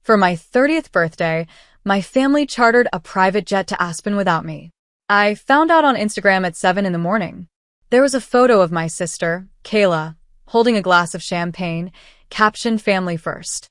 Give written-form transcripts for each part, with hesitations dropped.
For my 30th birthday, my family chartered a private jet to Aspen without me. I found out on Instagram at 7 in the morning. There was a photo of my sister, Kayla, holding a glass of champagne, captioned "Family First."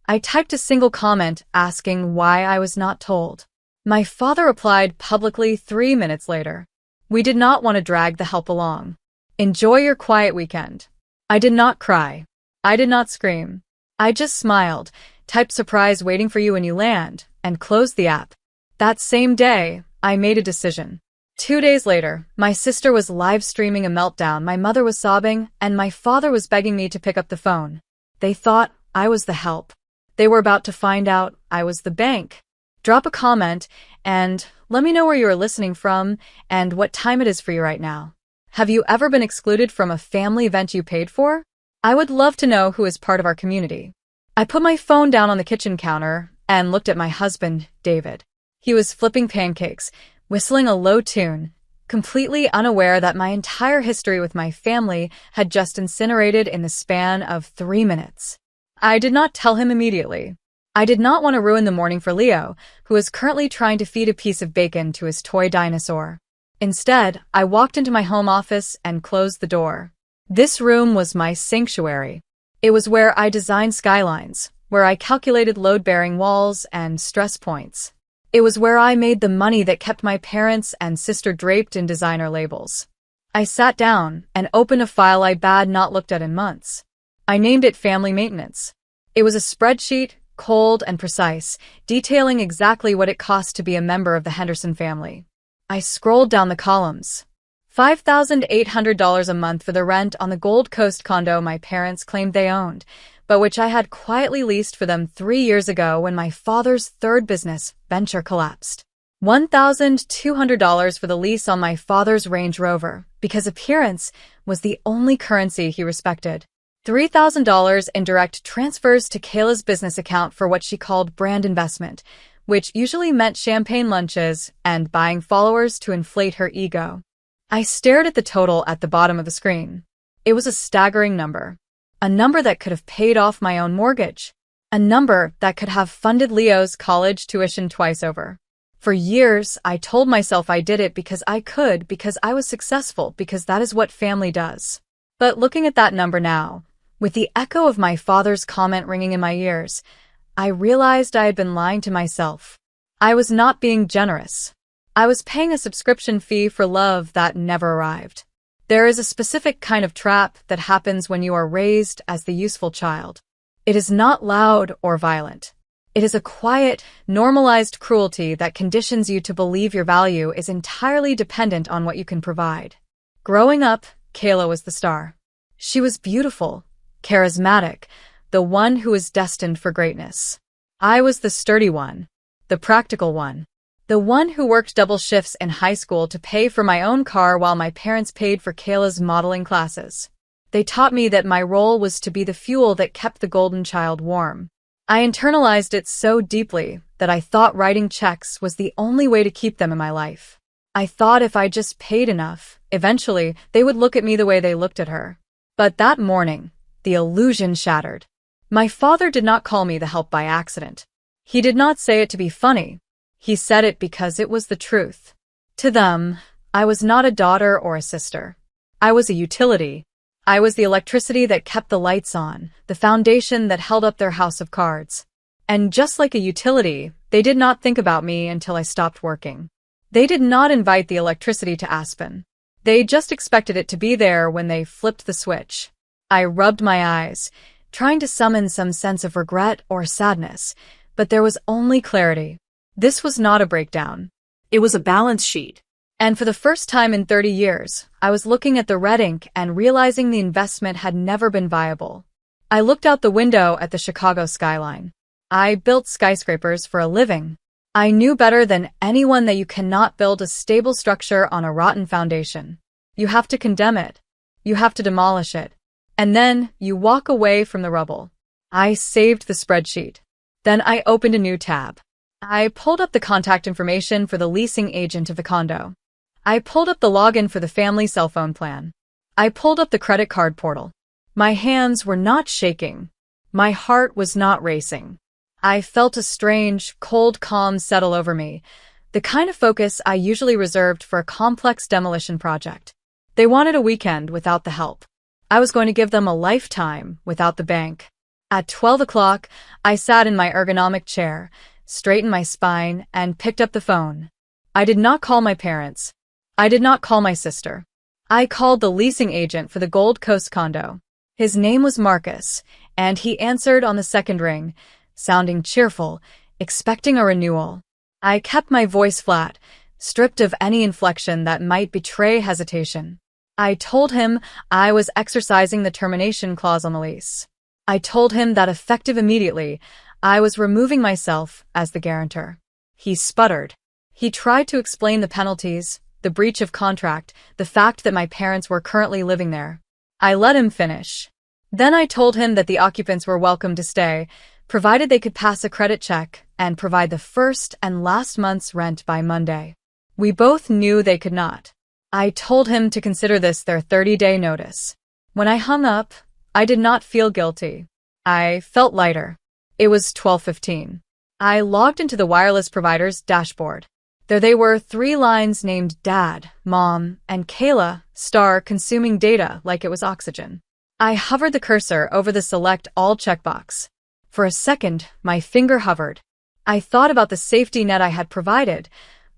I typed a single comment asking why I was not told. My father replied publicly 3 minutes later. "We did not want to drag the help along. Enjoy your quiet weekend." I did not cry. I did not scream. I just smiled, typed "surprise waiting for you when you land," and closed the app. That same day, I made a decision. 2 days later, my sister was live streaming a meltdown, my mother was sobbing, and my father was begging me to pick up the phone. They thought I was the help. They were about to find out I was the bank. Drop a comment and let me know where you are listening from and what time it is for you right now. Have you ever been excluded from a family event you paid for? I would love to know who is part of our community. I put my phone down on the kitchen counter and looked at my husband, David. He was flipping pancakes, whistling a low tune, completely unaware that my entire history with my family had just incinerated in the span of 3 minutes. I did not tell him immediately. I did not want to ruin the morning for Leo, who is currently trying to feed a piece of bacon to his toy dinosaur. Instead, I walked into my home office and closed the door. This room was my sanctuary. It was where I designed skylines, where I calculated load-bearing walls and stress points. It was where I made the money that kept my parents and sister draped in designer labels. I sat down and opened a file I had not looked at in months. I named it Family Maintenance. It was a spreadsheet, cold and precise, detailing exactly what it cost to be a member of the Henderson family. I scrolled down the columns. $5,800 a month for the rent on the Gold Coast condo my parents claimed they owned, but which I had quietly leased for them 3 years ago when my father's third business venture collapsed. $1,200 for the lease on my father's Range Rover, because appearance was the only currency he respected. $3,000 in direct transfers to Kayla's business account for what she called brand investment, which usually meant champagne lunches and buying followers to inflate her ego. I stared at the total at the bottom of the screen. It was a staggering number. A number that could have paid off my own mortgage. A number that could have funded Leo's college tuition twice over. For years, I told myself I did it because I could, because I was successful, because that is what family does. But looking at that number now, with the echo of my father's comment ringing in my ears, I realized I had been lying to myself. I was not being generous. I was paying a subscription fee for love that never arrived. There is a specific kind of trap that happens when you are raised as the useful child. It is not loud or violent. It is a quiet, normalized cruelty that conditions you to believe your value is entirely dependent on what you can provide. Growing up, Kayla was the star. She was beautiful, charismatic, the one who was destined for greatness. I was the sturdy one, the practical one, the one who worked double shifts in high school to pay for my own car while my parents paid for Kayla's modeling classes. They taught me that my role was to be the fuel that kept the golden child warm. I internalized it so deeply that I thought writing checks was the only way to keep them in my life. I thought if I just paid enough, eventually they would look at me the way they looked at her. But that morning, the illusion shattered. My father did not call me the help by accident. He did not say it to be funny. He said it because it was the truth. To them, I was not a daughter or a sister. I was a utility. I was the electricity that kept the lights on, the foundation that held up their house of cards. And just like a utility, they did not think about me until I stopped working. They did not invite the electricity to Aspen. They just expected it to be there when they flipped the switch. I rubbed my eyes, trying to summon some sense of regret or sadness, but there was only clarity. This was not a breakdown. It was a balance sheet. And for the first time in 30 years, I was looking at the red ink and realizing the investment had never been viable. I looked out the window at the Chicago skyline. I built skyscrapers for a living. I knew better than anyone that you cannot build a stable structure on a rotten foundation. You have to condemn it. You have to demolish it. And then you walk away from the rubble. I saved the spreadsheet. Then I opened a new tab. I pulled up the contact information for the leasing agent of the condo. I pulled up the login for the family cell phone plan. I pulled up the credit card portal. My hands were not shaking. My heart was not racing. I felt a strange, cold calm settle over me, the kind of focus I usually reserved for a complex demolition project. They wanted a weekend without the help. I was going to give them a lifetime without the bank. At 12 o'clock, I sat in my ergonomic chair, straightened my spine, and picked up the phone. I did not call my parents. I did not call my sister. I called the leasing agent for the Gold Coast condo. His name was Marcus, and he answered on the second ring, sounding cheerful, expecting a renewal. I kept my voice flat, stripped of any inflection that might betray hesitation. I told him I was exercising the termination clause on the lease. I told him that effective immediately, I was removing myself as the guarantor. He sputtered. He tried to explain the penalties, the breach of contract, the fact that my parents were currently living there. I let him finish. Then I told him that the occupants were welcome to stay, provided they could pass a credit check and provide the first and last month's rent by Monday. We both knew they could not. I told him to consider this their 30-day notice. When I hung up, I did not feel guilty. I felt lighter. It was 12:15. I logged into the wireless provider's dashboard. There they were, 3 lines named Dad, Mom, and Kayla, star, consuming data like it was oxygen. I hovered the cursor over the Select All checkbox. For a second, my finger hovered. I thought about the safety net I had provided,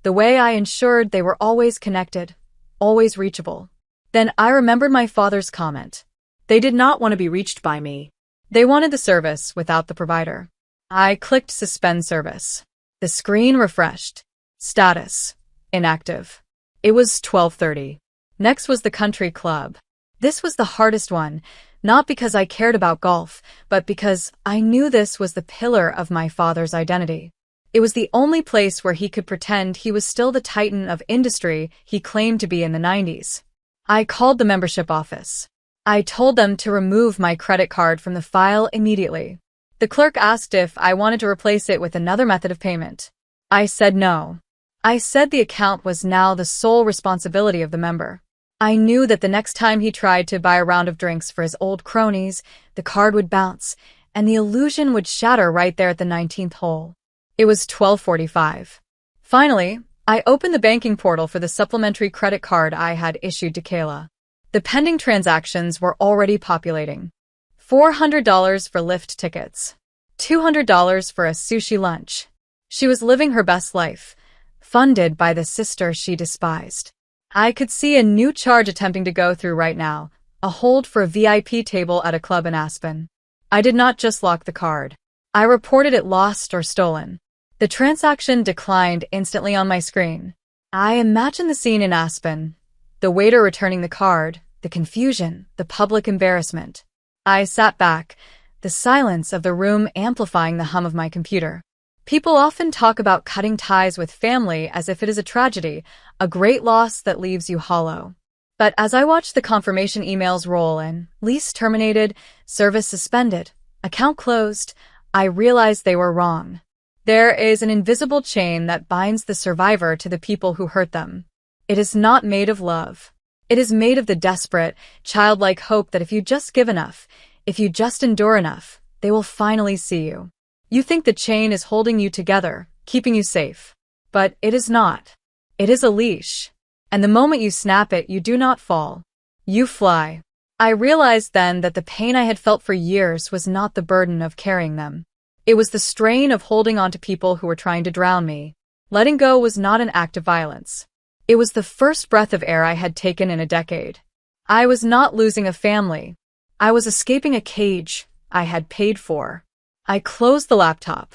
the way I ensured they were always connected, always reachable. Then I remembered my father's comment. They did not want to be reached by me. They wanted the service without the provider. I clicked Suspend Service. The screen refreshed. Status: inactive. It was 12:30. Next was the country club. This was the hardest one, not because I cared about golf, but because I knew this was the pillar of my father's identity. It was the only place where he could pretend he was still the titan of industry he claimed to be in the 90s. I called the membership office. I told them to remove my credit card from the file immediately. The clerk asked if I wanted to replace it with another method of payment. I said no. I said the account was now the sole responsibility of the member. I knew that the next time he tried to buy a round of drinks for his old cronies, the card would bounce, and the illusion would shatter right there at the 19th hole. It was 12:45. Finally, I opened the banking portal for the supplementary credit card I had issued to Kayla. The pending transactions were already populating. $400 for lift tickets. $200 for a sushi lunch. She was living her best life, funded by the sister she despised. I could see a new charge attempting to go through right now, a hold for a VIP table at a club in Aspen. I did not just lock the card. I reported it lost or stolen. The transaction declined instantly on my screen. I imagined the scene in Aspen, the waiter returning the card, the confusion, the public embarrassment. I sat back, the silence of the room amplifying the hum of my computer. People often talk about cutting ties with family as if it is a tragedy, a great loss that leaves you hollow. But as I watched the confirmation emails roll in, lease terminated, service suspended, account closed, I realized they were wrong. There is an invisible chain that binds the survivor to the people who hurt them. It is not made of love. It is made of the desperate, childlike hope that if you just give enough, if you just endure enough, they will finally see you. You think the chain is holding you together, keeping you safe. But it is not. It is a leash. And the moment you snap it, you do not fall. You fly. I realized then that the pain I had felt for years was not the burden of carrying them. It was the strain of holding on to people who were trying to drown me. Letting go was not an act of violence. It was the first breath of air I had taken in a decade. I was not losing a family. I was escaping a cage I had paid for. I closed the laptop.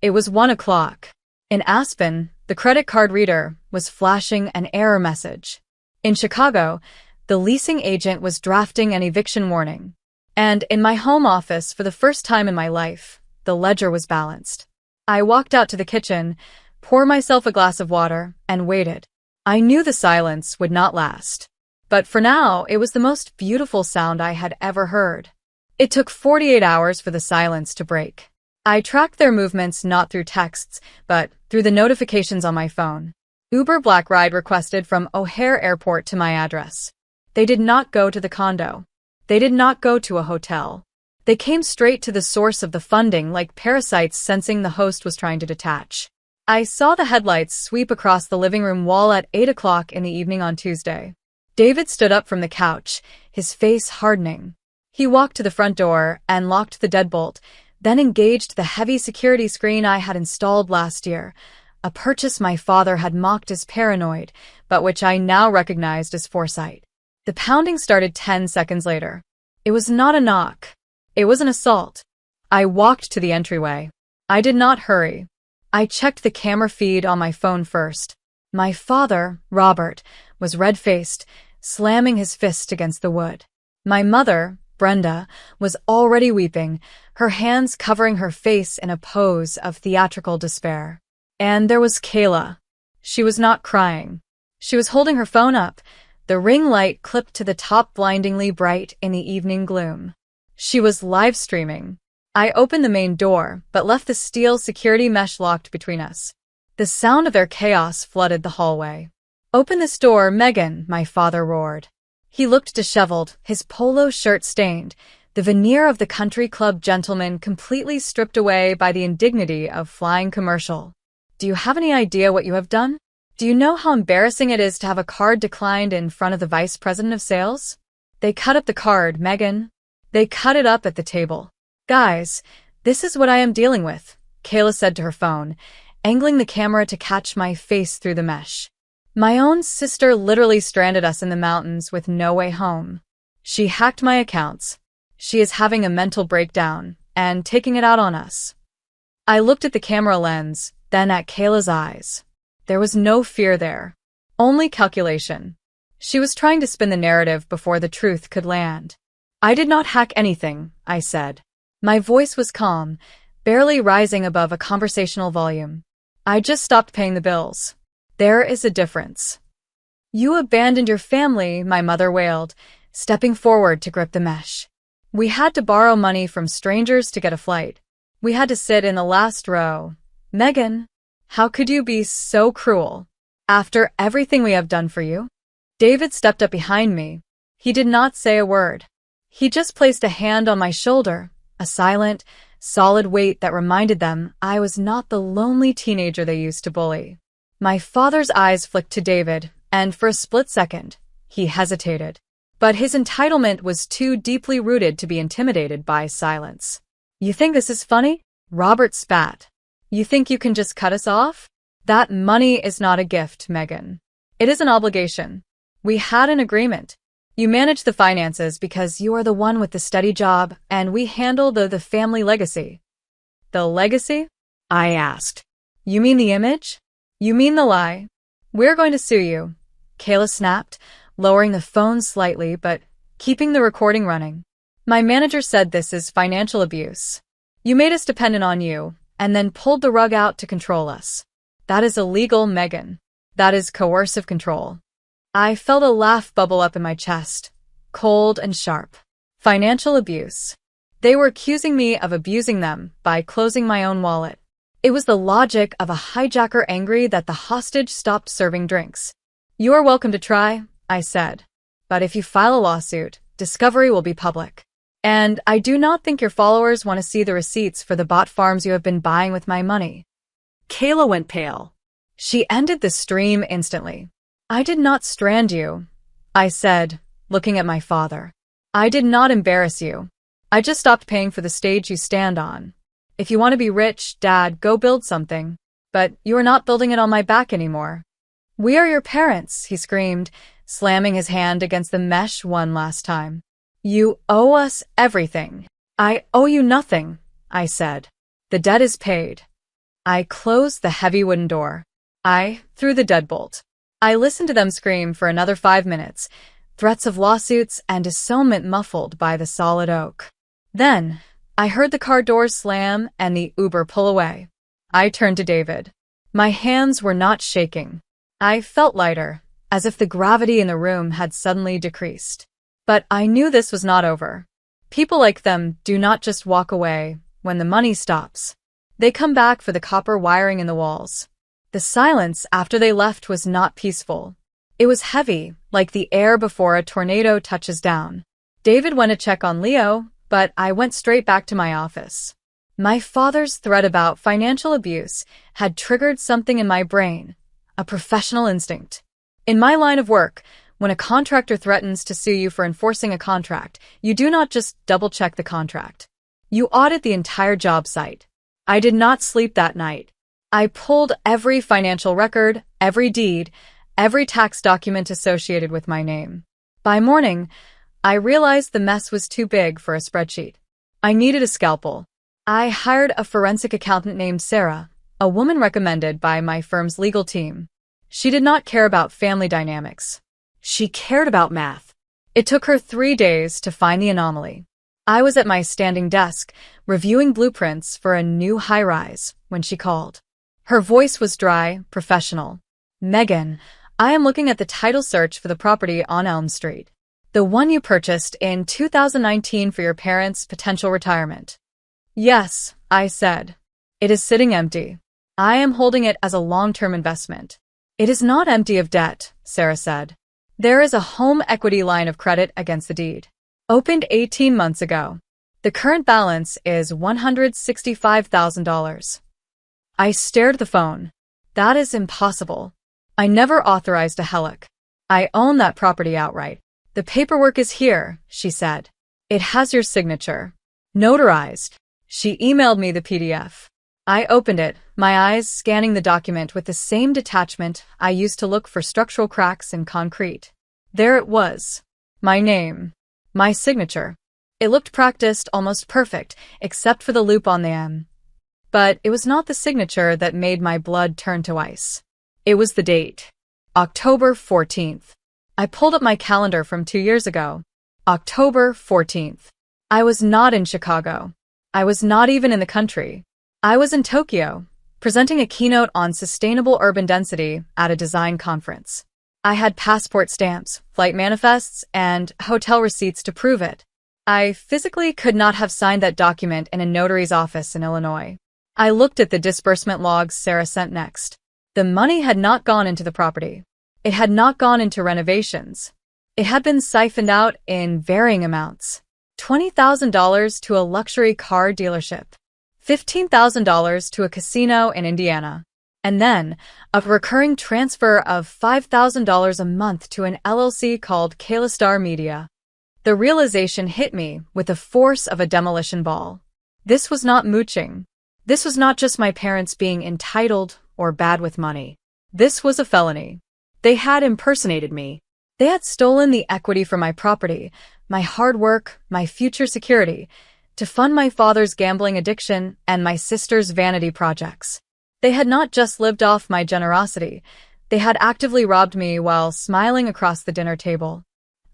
It was 1 o'clock. In Aspen, the credit card reader was flashing an error message. In Chicago, the leasing agent was drafting an eviction warning. And in my home office, for the first time in my life, the ledger was balanced. I walked out to the kitchen, poured myself a glass of water, and waited. I knew the silence would not last. But for now, it was the most beautiful sound I had ever heard. It took 48 hours for the silence to break. I tracked their movements not through texts, but through the notifications on my phone. Uber Black ride requested from O'Hare Airport to my address. They did not go to the condo. They did not go to a hotel. They came straight to the source of the funding, like parasites sensing the host was trying to detach. I saw the headlights sweep across the living room wall at 8 o'clock in the evening on Tuesday. David stood up from the couch, his face hardening. He walked to the front door and locked the deadbolt, then engaged the heavy security screen I had installed last year, a purchase my father had mocked as paranoid, but which I now recognized as foresight. The pounding started 10 seconds later. It was not a knock. It was an assault. I walked to the entryway. I did not hurry. I checked the camera feed on my phone first. My father, Robert, was red-faced, slamming his fist against the wood. My mother, Brenda, was already weeping, her hands covering her face in a pose of theatrical despair. And there was Kayla. She was not crying. She was holding her phone up, the ring light clipped to the top blindingly bright in the evening gloom. She was live streaming. I opened the main door, but left the steel security mesh locked between us. The sound of their chaos flooded the hallway. "Open this door, Megan," my father roared. He looked disheveled, his polo shirt stained, the veneer of the country club gentleman completely stripped away by the indignity of flying commercial. "Do you have any idea what you have done? Do you know how embarrassing it is to have a card declined in front of the vice president of sales? They cut up the card, Megan. They cut it up at the table. Guys, this is what I am dealing with," Kayla said to her phone, angling the camera to catch my face through the mesh. My own sister literally stranded us in the mountains with no way home. She hacked my accounts. She is having a mental breakdown and taking it out on us. I looked at the camera lens, then at Kayla's eyes. There was no fear there, only calculation. She was trying to spin the narrative before the truth could land. "I did not hack anything," I said. My voice was calm, barely rising above a conversational volume. "I just stopped paying the bills. There is a difference." "You abandoned your family," my mother wailed, stepping forward to grip the mesh. "We had to borrow money from strangers to get a flight. We had to sit in the last row. Megan, how could you be so cruel? After everything we have done for you?" David stepped up behind me. He did not say a word. He just placed a hand on my shoulder, a silent, solid weight that reminded them I was not the lonely teenager they used to bully. My father's eyes flicked to David, and for a split second, he hesitated. But his entitlement was too deeply rooted to be intimidated by silence. "You think this is funny?" Robert spat. "You think you can just cut us off? That money is not a gift, Megan. It is an obligation. We had an agreement. You manage the finances because you are the one with the steady job, and we handle the family legacy." "The legacy?" I asked. "You mean the image? You mean the lie? We're going to sue you," Kayla snapped, lowering the phone slightly but keeping the recording running. "My manager said this is financial abuse. You made us dependent on you, and then pulled the rug out to control us. That is illegal, Megan. That is coercive control." I felt a laugh bubble up in my chest, cold and sharp. Financial abuse. They were accusing me of abusing them by closing my own wallet. It was the logic of a hijacker angry that the hostage stopped serving drinks. "You are welcome to try," I said. "But if you file a lawsuit, discovery will be public. And I do not think your followers want to see the receipts for the bot farms you have been buying with my money." Kayla went pale. She ended the stream instantly. "I did not strand you," I said, looking at my father. "I did not embarrass you. I just stopped paying for the stage you stand on. If you want to be rich, Dad, go build something. But you are not building it on my back anymore." "We are your parents," he screamed, slamming his hand against the mesh one last time. "You owe us everything." "I owe you nothing," I said. "The debt is paid." I closed the heavy wooden door. I threw the deadbolt. I listened to them scream for another 5 minutes, threats of lawsuits and disownment muffled by the solid oak. Then, I heard the car doors slam and the Uber pull away. I turned to David. My hands were not shaking. I felt lighter, as if the gravity in the room had suddenly decreased. But I knew this was not over. People like them do not just walk away when the money stops. They come back for the copper wiring in the walls. The silence after they left was not peaceful. It was heavy, like the air before a tornado touches down. David went to check on Leo, but I went straight back to my office. My father's threat about financial abuse had triggered something in my brain, a professional instinct. In my line of work, when a contractor threatens to sue you for enforcing a contract, you do not just double-check the contract. You audit the entire job site. I did not sleep that night. I pulled every financial record, every deed, every tax document associated with my name. By morning, I realized the mess was too big for a spreadsheet. I needed a scalpel. I hired a forensic accountant named Sarah, a woman recommended by my firm's legal team. She did not care about family dynamics. She cared about math. It took her 3 days to find the anomaly. I was at my standing desk, reviewing blueprints for a new high-rise, when she called. Her voice was dry, professional. "Megan, I am looking at the title search for the property on Elm Street. The one you purchased in 2019 for your parents' potential retirement." "Yes," I said. "It is sitting empty. I am holding it as a long-term investment." "It is not empty of debt," Sarah said. "There is a home equity line of credit against the deed. Opened 18 months ago. The current balance is $165,000. I stared at the phone. "That is impossible. I never authorized a HELOC. I own that property outright." "The paperwork is here," she said. "It has your signature. Notarized." She emailed me the PDF. I opened it, my eyes scanning the document with the same detachment I used to look for structural cracks in concrete. There it was. My name. My signature. It looked practiced, almost perfect, except for the loop on the M. But it was not the signature that made my blood turn to ice. It was the date. October 14th. I pulled up my calendar from 2 years ago. October 14th. I was not in Chicago. I was not even in the country. I was in Tokyo, presenting a keynote on sustainable urban density at a design conference. I had passport stamps, flight manifests, and hotel receipts to prove it. I physically could not have signed that document in a notary's office in Illinois. I looked at the disbursement logs Sarah sent next. The money had not gone into the property. It had not gone into renovations. It had been siphoned out in varying amounts. $20,000 to a luxury car dealership. $15,000 to a casino in Indiana. And then, a recurring transfer of $5,000 a month to an LLC called Kalistar Media. The realization hit me with the force of a demolition ball. This was not mooching. This was not just my parents being entitled or bad with money. This was a felony. They had impersonated me. They had stolen the equity from my property, my hard work, my future security, to fund my father's gambling addiction and my sister's vanity projects. They had not just lived off my generosity, they had actively robbed me while smiling across the dinner table.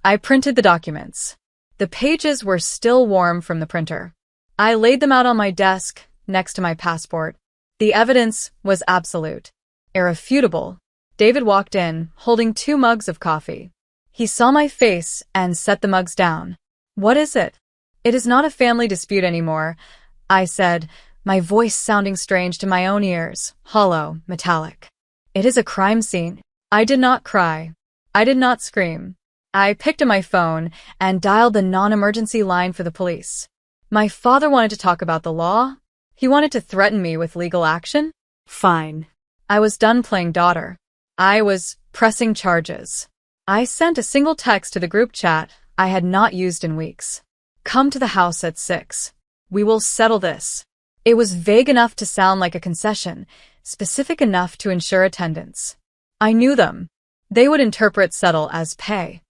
I printed the documents. The pages were still warm from the printer. I laid them out on my desk, next to my passport. The evidence was absolute. Irrefutable. David walked in, holding 2 mugs of coffee. He saw my face and set the mugs down. "What is it?" "It is not a family dispute anymore," I said, my voice sounding strange to my own ears, hollow, metallic. "It is a crime scene." I did not cry. I did not scream. I picked up my phone and dialed the non-emergency line for the police. My father wanted to talk about the law. He wanted to threaten me with legal action. Fine. I was done playing daughter. I was pressing charges. I sent a single text to the group chat I had not used in weeks. "Come to the house at 6. We will settle this." It was vague enough to sound like a concession, specific enough to ensure attendance. I knew them. They would interpret settle as pay.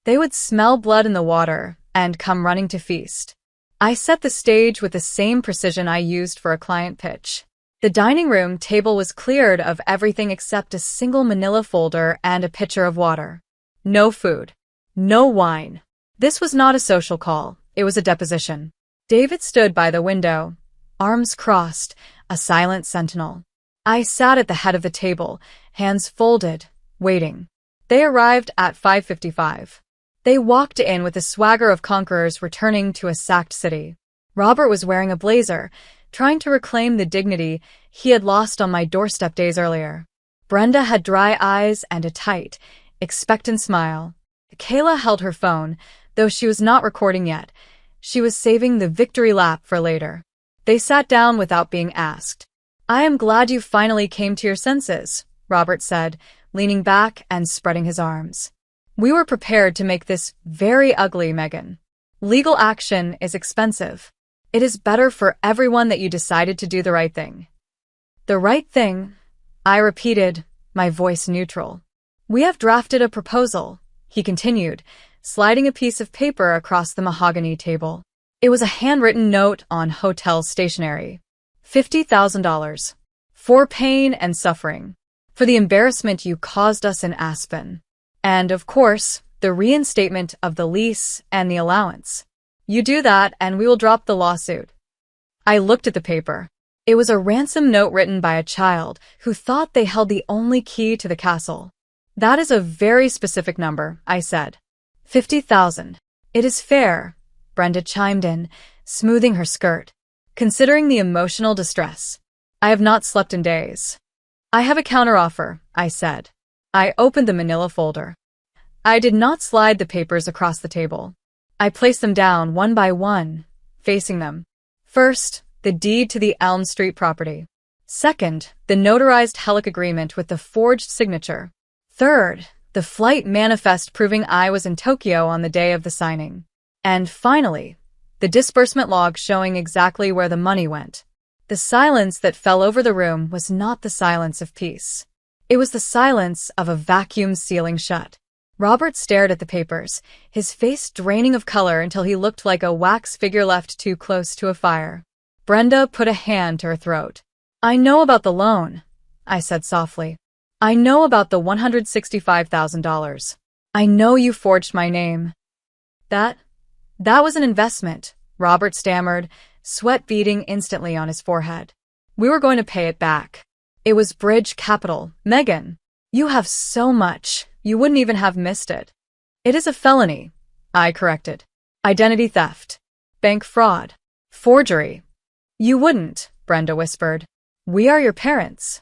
They would smell blood in the water and come running to feast. I set the stage with the same precision I used for a client pitch. The dining room table was cleared of everything except a single manila folder and a pitcher of water. No food. No wine. This was not a social call. It was a deposition. David stood by the window, arms crossed, a silent sentinel. I sat at the head of the table, hands folded, waiting. They arrived at 5:55. They walked in with the swagger of conquerors returning to a sacked city. Robert was wearing a blazer, trying to reclaim the dignity he had lost on my doorstep days earlier. Brenda had dry eyes and a tight, expectant smile. Kayla held her phone, though she was not recording yet, She was saving the victory lap for later. They sat down without being asked. "I am glad you finally came to your senses," Robert said, leaning back and spreading his arms. "We were prepared to make this very ugly, Megan. Legal action is expensive. It is better for everyone that you decided to do the right thing." "The right thing," I repeated, my voice neutral. "We have drafted a proposal," he continued, sliding a piece of paper across the mahogany table. It was a handwritten note on hotel stationery. $50,000. For pain and suffering. For the embarrassment you caused us in Aspen. And, of course, the reinstatement of the lease and the allowance. You do that and we will drop the lawsuit. I looked at the paper. It was a ransom note written by a child who thought they held the only key to the castle. "That is a very specific number," I said. 50,000. "It is fair," Brenda chimed in, smoothing her skirt. "Considering the emotional distress. I have not slept in days." "I have a counteroffer," I said. I opened the manila folder. I did not slide the papers across the table. I placed them down one by one, facing them. First, the deed to the Elm Street property. Second, the notarized Helic agreement with the forged signature. Third, the flight manifest proving I was in Tokyo on the day of the signing. And finally, the disbursement log showing exactly where the money went. The silence that fell over the room was not the silence of peace. It was the silence of a vacuum sealing shut. Robert stared at the papers, his face draining of color until he looked like a wax figure left too close to a fire. Brenda put a hand to her throat. "I know about the loan," I said softly. "I know about the $165,000. I know you forged my name." That was an investment," Robert stammered, sweat beading instantly on his forehead. "We were going to pay it back. It was bridge capital. Megan, you have so much, you wouldn't even have missed it." "It is a felony," I corrected. "Identity theft. Bank fraud. Forgery." "You wouldn't," Brenda whispered. "We are your parents."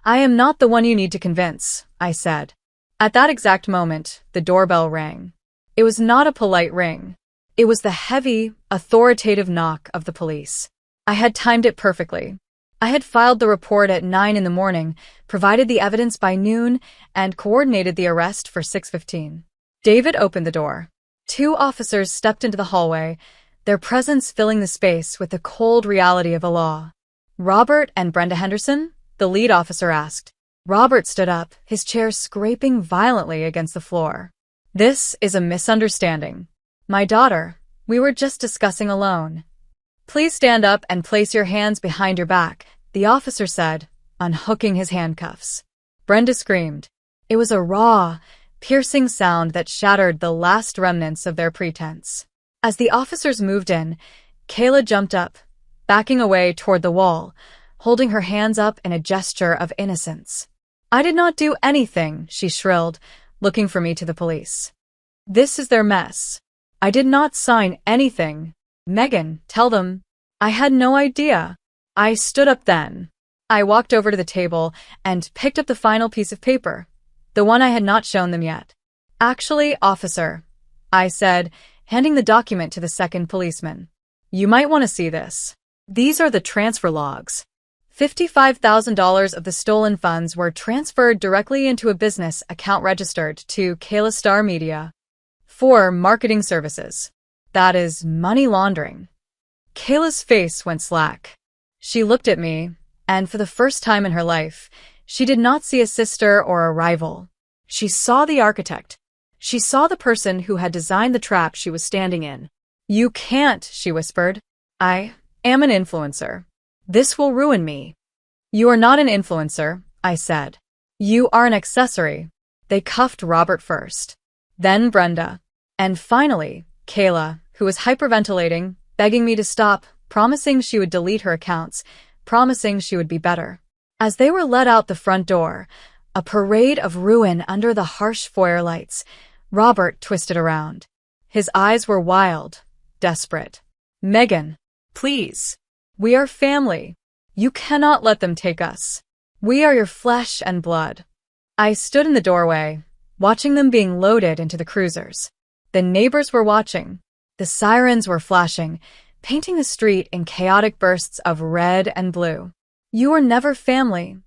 "I am not the one you need to convince," I said. At that exact moment, the doorbell rang. It was not a polite ring. It was the heavy, authoritative knock of the police. I had timed it perfectly. I had filed the report at 9 in the morning, provided the evidence by noon, and coordinated the arrest for 6:15. David opened the door. Two officers stepped into the hallway, their presence filling the space with the cold reality of the law. "Robert and Brenda Henderson?" the lead officer asked. Robert stood up, his chair scraping violently against the floor. "This is a misunderstanding. My daughter, we were just discussing a loan." "Please stand up and place your hands behind your back," the officer said, unhooking his handcuffs. Brenda screamed. It was a raw, piercing sound that shattered the last remnants of their pretense. As the officers moved in, Kayla jumped up, backing away toward the wall, holding her hands up in a gesture of innocence. "I did not do anything," she shrilled, looking from me to the police. "This is their mess. I did not sign anything. Megan, tell them." I had no idea. I stood up then. I walked over to the table and picked up the final piece of paper, the one I had not shown them yet. "Actually, officer," I said, handing the document to the second policeman. "You might want to see this. These are the transfer logs. $55,000 of the stolen funds were transferred directly into a business account registered to Kayla Star Media for marketing services. That is money laundering." Kayla's face went slack. She looked at me, and for the first time in her life, she did not see a sister or a rival. She saw the architect. She saw the person who had designed the trap she was standing in. "You can't," she whispered. "I am an influencer. This will ruin me." "You are not an influencer," I said. "You are an accessory." They cuffed Robert first, then Brenda, and finally, Kayla, who was hyperventilating, begging me to stop, promising she would delete her accounts, promising she would be better. As they were led out the front door, a parade of ruin under the harsh foyer lights, Robert twisted around. His eyes were wild, desperate. "Megan, please. We are family. You cannot let them take us. We are your flesh and blood." I stood in the doorway, watching them being loaded into the cruisers. The neighbors were watching. The sirens were flashing, painting the street in chaotic bursts of red and blue. "You were never family,"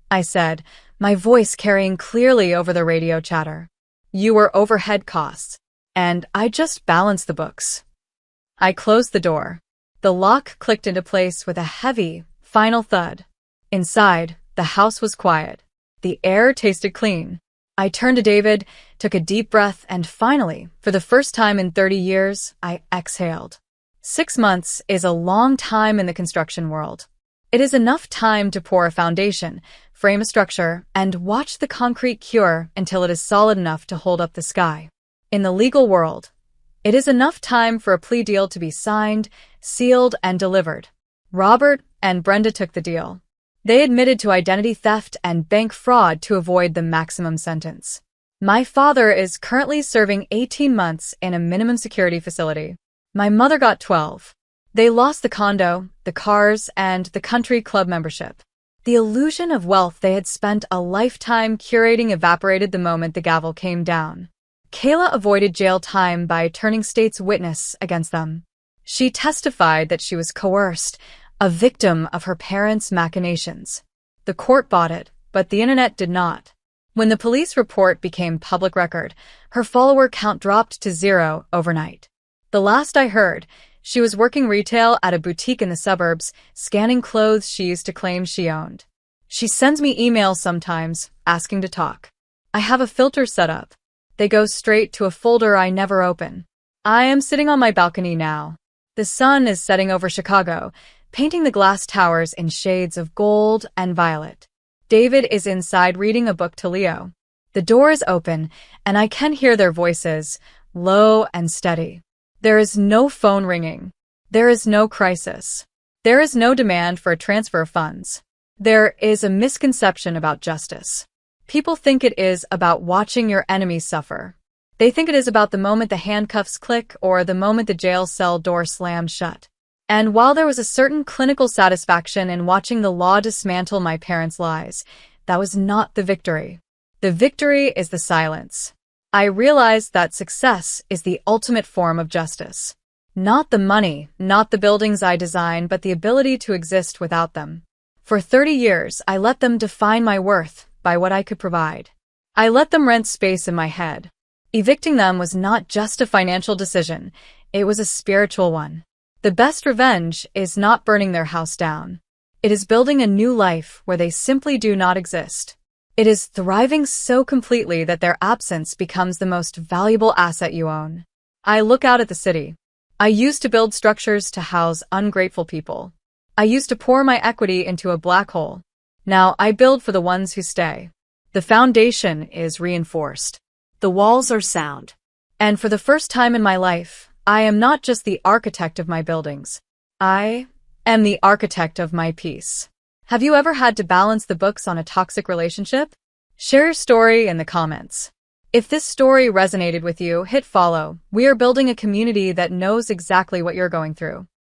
I said, my voice carrying clearly over the radio chatter. "You were overhead costs, and I just balanced the books." I closed the door. The lock clicked into place with a heavy, final thud. Inside, the house was quiet. The air tasted clean. I turned to David, took a deep breath, and finally, for the first time in 30 years, I exhaled. 6 months is a long time in the construction world. It is enough time to pour a foundation, frame a structure, and watch the concrete cure until it is solid enough to hold up the sky. In the legal world, it is enough time for a plea deal to be signed, sealed, and delivered. Robert and Brenda took the deal. They admitted to identity theft and bank fraud to avoid the maximum sentence. My father is currently serving 18 months in a minimum security facility. My mother got 12. They lost the condo, the cars, and the country club membership. The illusion of wealth they had spent a lifetime curating evaporated the moment the gavel came down. Kayla avoided jail time by turning state's witness against them. She testified that she was coerced, a victim of her parents' machinations. The court bought it, but the internet did not. When the police report became public record, her follower count dropped to 0 overnight. The last I heard, she was working retail at a boutique in the suburbs, scanning clothes she used to claim she owned. She sends me emails sometimes, asking to talk. I have a filter set up. They go straight to a folder I never open. I am sitting on my balcony now. The sun is setting over Chicago, painting the glass towers in shades of gold and violet. David is inside reading a book to Leo. The door is open, and I can hear their voices, low and steady. There is no phone ringing. There is no crisis. There is no demand for a transfer of funds. There is a misconception about justice. People think it is about watching your enemies suffer. They think it is about the moment the handcuffs click or the moment the jail cell door slams shut. And while there was a certain clinical satisfaction in watching the law dismantle my parents' lies, that was not the victory. The victory is the silence. I realized that success is the ultimate form of justice. Not the money, not the buildings I design, but the ability to exist without them. For 30 years, I let them define my worth by what I could provide. I let them rent space in my head. Evicting them was not just a financial decision, it was a spiritual one. The best revenge is not burning their house down. It is building a new life where they simply do not exist. It is thriving so completely that their absence becomes the most valuable asset you own. I look out at the city. I used to build structures to house ungrateful people. I used to pour my equity into a black hole. Now I build for the ones who stay. The foundation is reinforced. The walls are sound. And for the first time in my life, I am not just the architect of my buildings. I am the architect of my peace. Have you ever had to balance the books on a toxic relationship? Share your story in the comments. If this story resonated with you, hit follow. We are building a community that knows exactly what you're going through.